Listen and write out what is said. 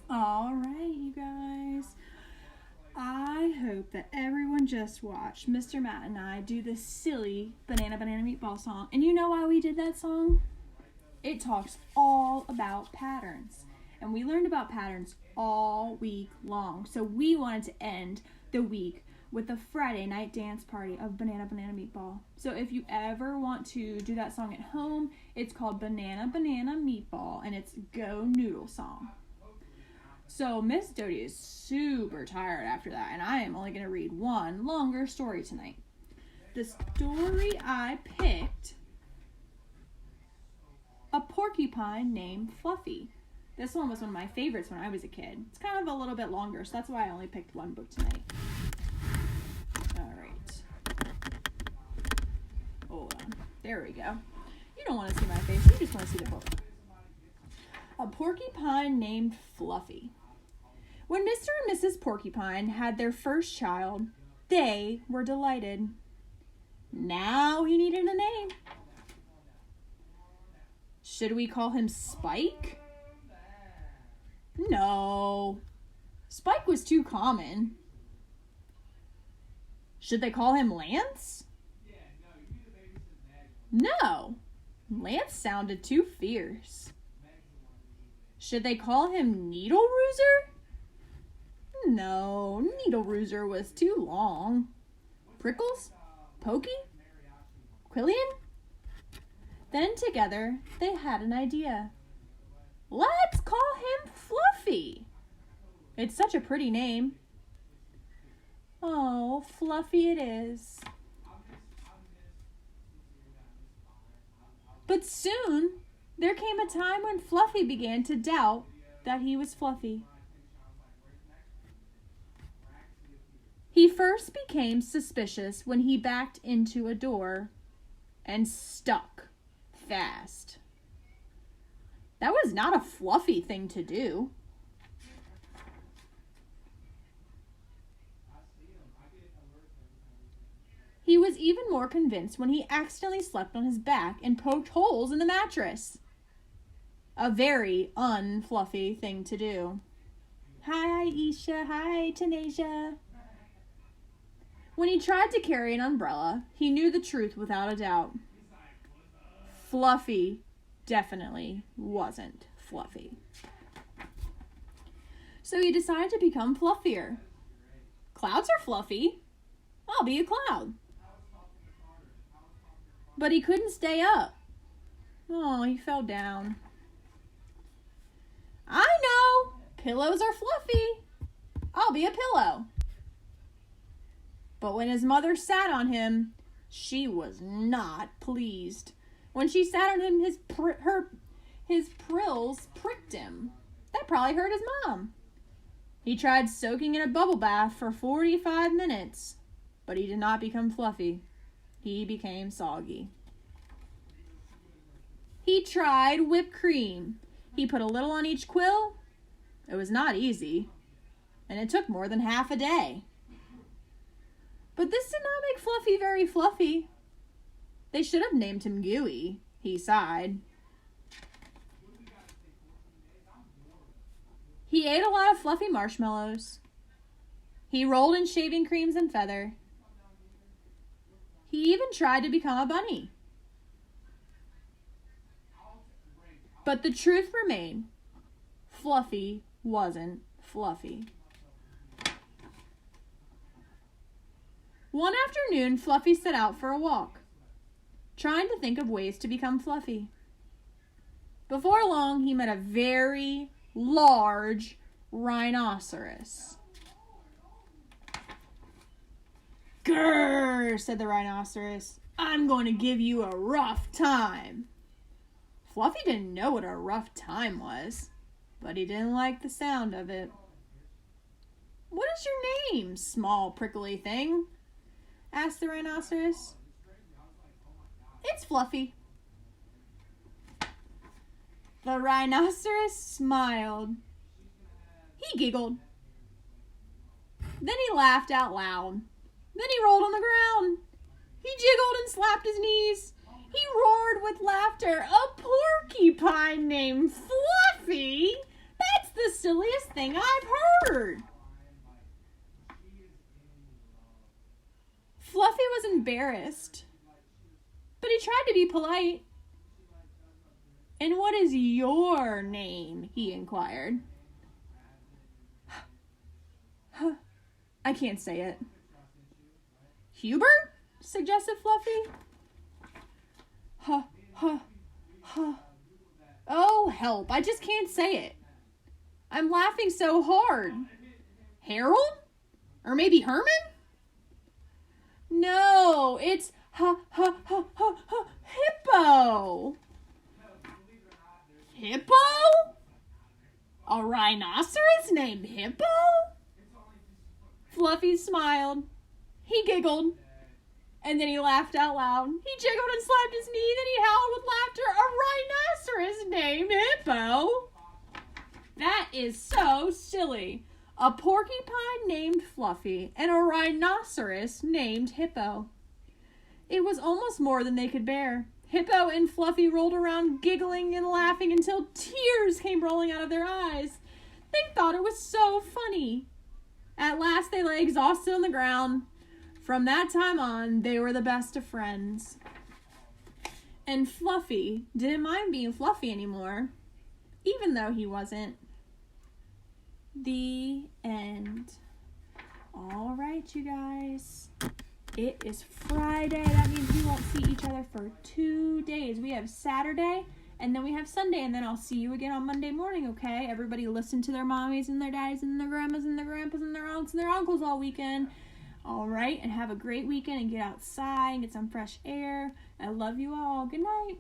All right, you guys. I hope that everyone just watched Mr. Matt and I do this silly banana meatball song. And you know why we did that song? It talks all about patterns. And we learned about patterns all week long. So we wanted to end the week with a Friday night dance party of banana meatball. So if you ever want to do that song at home, it's called Banana Meatball, and it's Go Noodle Song. So Miss Dodie is super tired after that, and I am only going to read one longer story tonight. The story I picked, A Porcupine Named Fluffy. This one was one of my favorites when I was a kid. It's kind of a little bit longer, so that's why I only picked one book tonight. All right. Hold on. There we go. You don't want to see my face. You just want to see the book. A Porcupine Named Fluffy. When Mr. and Mrs. Porcupine had their first child, they were delighted. Now he needed a name. Should we call him Spike? No. Spike was too common. Should they call him Lance? No. Lance sounded too fierce. Should they call him Needle Rooser? No, Needle Rooser was too long. Prickles? Pokey? Quillian? Then together they had an idea. Let's call him Fluffy. It's such a pretty name. Oh, Fluffy it is. But soon there came a time when Fluffy began to doubt that he was Fluffy. He first became suspicious when he backed into a door and stuck fast. That was not a Fluffy thing to do. He was even more convinced when he accidentally slept on his back and poked holes in the mattress. A very un-Fluffy thing to do. Hi, Aisha. Hi, Tanasia. When he tried to carry an umbrella, he knew the truth without a doubt. Fluffy definitely wasn't Fluffy. So he decided to become fluffier. Clouds are fluffy. I'll be a cloud. But he couldn't stay up. Oh, he fell down. I know! Pillows are fluffy. I'll be a pillow. But when his mother sat on him, she was not pleased. When she sat on him, his prills pricked him. That probably hurt his mom. He tried soaking in a bubble bath for 45 minutes, but he did not become fluffy. He became soggy. He tried whipped cream. He put a little on each quill. It was not easy, and it took more than half a day. But this did not make Fluffy very fluffy. They should have named him Gooey, he sighed. He ate a lot of fluffy marshmallows. He rolled in shaving creams and feather. He even tried to become a bunny. But the truth remained. Fluffy wasn't Fluffy. One afternoon, Fluffy set out for a walk, trying to think of ways to become Fluffy. Before long, he met a very large rhinoceros. "Grrr," said the rhinoceros. "I'm going to give you a rough time." Fluffy didn't know what a rough time was, but he didn't like the sound of it. "What is your name, small prickly thing?" asked the rhinoceros. "It's Fluffy." The rhinoceros smiled. He giggled. Then he laughed out loud. Then he rolled on the ground. He jiggled and slapped his knees. He roared with laughter. A porcupine named Fluffy? That's the silliest thing I've heard. Fluffy was embarrassed, but he tried to be polite. And what is your name? He inquired. I can't say it. Hubert? Suggested Fluffy. Oh, help. I just can't say it. I'm laughing so hard. Harold? Or maybe Herman? No, it's Hippo. Hippo? A rhinoceros named Hippo? Fluffy smiled. He giggled. And then he laughed out loud. He jiggled and slapped his knee. Then he howled with laughter. A rhinoceros named Hippo? That is so silly. A porcupine named Fluffy and a rhinoceros named Hippo. It was almost more than they could bear. Hippo and Fluffy rolled around giggling and laughing until tears came rolling out of their eyes. They thought it was so funny. At last they lay exhausted on the ground. From that time on, they were the best of friends. And Fluffy didn't mind being Fluffy anymore, even though he wasn't. The end. All right, you guys. It is Friday. That means we won't see each other for 2 days. We have Saturday, and then we have Sunday, and then I'll see you again on Monday morning, okay? Everybody listen to their mommies and their daddies and their grandmas and their grandpas and their aunts and their uncles all weekend. All right, and have a great weekend and get outside and get some fresh air. I love you all. Good night.